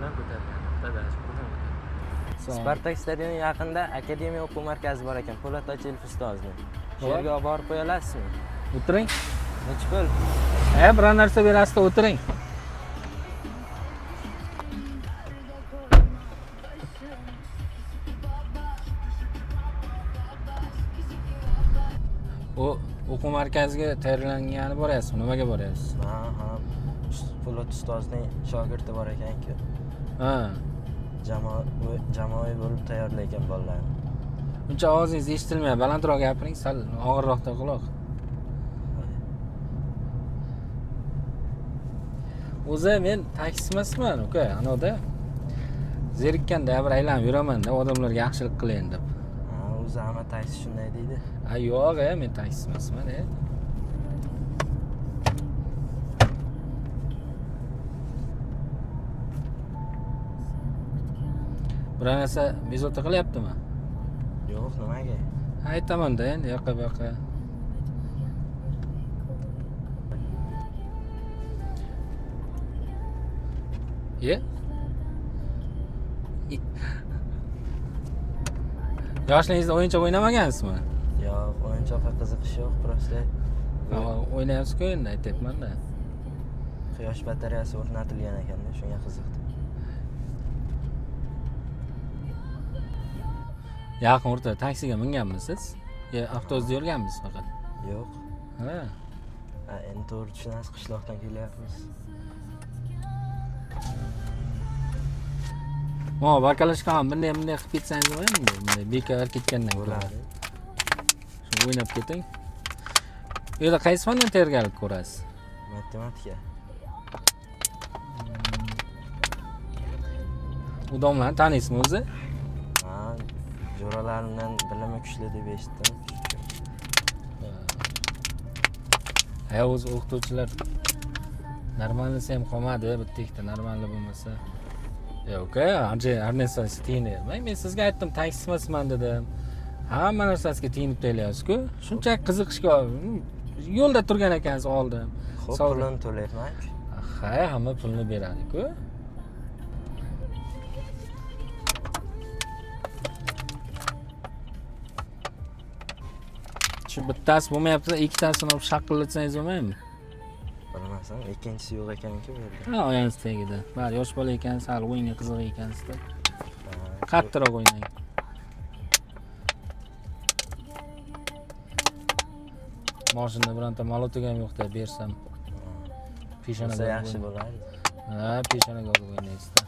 bilan ko'tarilgan. Tadash bilan ko'tarilgan. Spartak stadioni yaqinida akademiya o'quv markazi bor ekan. Po'lat Ochilov ustozni. Shu yerga olib borib qo'ya olasizmi? O'tiring. Nechi pul? Biror narsa berasizda o'tiring. O'quv markaziga tayyorlangani boryapsizmi? Nimaga boryapsiz? Ha. Po'lat ustozning shogirdi bor ekan-ku. Ha. Jamoaviy bo'lib tayyorlayotgan bolalarni. Uncha ovozingiz eshitilmayapti. Balandroq gapiring, sal og'irroqda quloq. O'zi men taksi emasman, uka, anoda. Zerikkanda bir aylanib yuraman-da, odamlarga yaxshilik qilayin deb. O'zi hamma taksi shunday deydi. Yo'q, men taksi emasman. Biror narsa bezovta qilyaptimi? Yo'q, nimaga? Aytaman-da endi yoqqa bu yoqqa. Yoshligingizda o'yinchoq o'ynamagansizmi? Yo'q, o'yinchoqqa qiziqish yo'q, prosta. O'ynayapsiz-ku endi, aytyapman-da. Quyosh batareyasi o'rnatilgan ekanda, shunga qiziqdim. Yaqin o'rtada taksiga minganmisiz? Avtobusda yurganmisiz faqat? Yo'q. Ha. Endi to'g'ri tushunasiz, qishloqdan kelyapmiz. Bakalashka ham bunday qilib ketsangiz bo'ladi, bunday bekor ketgandan ko'ra. Shu o'ynab keting. Bu yerda qaysi fandan tayyorgarlik ko'rasiz? Matematika. U domlarni taniysizmi o'zi? Jo'ralarimdan bilimi kuchli deb eshitdim. O'zi o'qituvchilar normalisi ham qolmadi, bitta ikkita normalni bo'lmasa. Yo'q, har narsasi tiyinmayman. Men sizga aytdim, taksi emasman dedim. Hamma narsasiga tiyinib tayyorlaysiz-ku. Shunchaki qiziqishga yo'lda turgan ekansiz oldim. Xo'p, pulini to'layman-ku. Hamma pulni beradi-ku. Shu bittasi bo'lmayapti, ikkitasini olib shaqillatsangiz bo'lmaydimi? Bilmasam, ikkinchisi yo'q ekan-ku bu yerda. Oyingiz tagida. Bari yosh bola ekansiz, hali o'yinga qiziq ekansiz-da. Qattiqroq o'ynang. Mashinada bironta malotuk ham yo'q deb bersam. Peshonaga yaxshi bo'ladi. Peshonaga olib o'ynaysiz-da.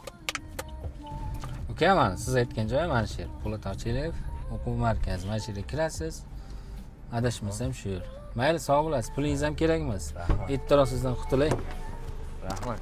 Uka, mana siz aytgan joy mana shu yer. Po'lat Ochilov o'quv markazi. Mana shu yerga kirasiz. Adashmasam shu yer. Mayli, sog' bo'lasiz. Pulingiz ham kerak emas. Ertaroq sizdan qutulay. Rahmat.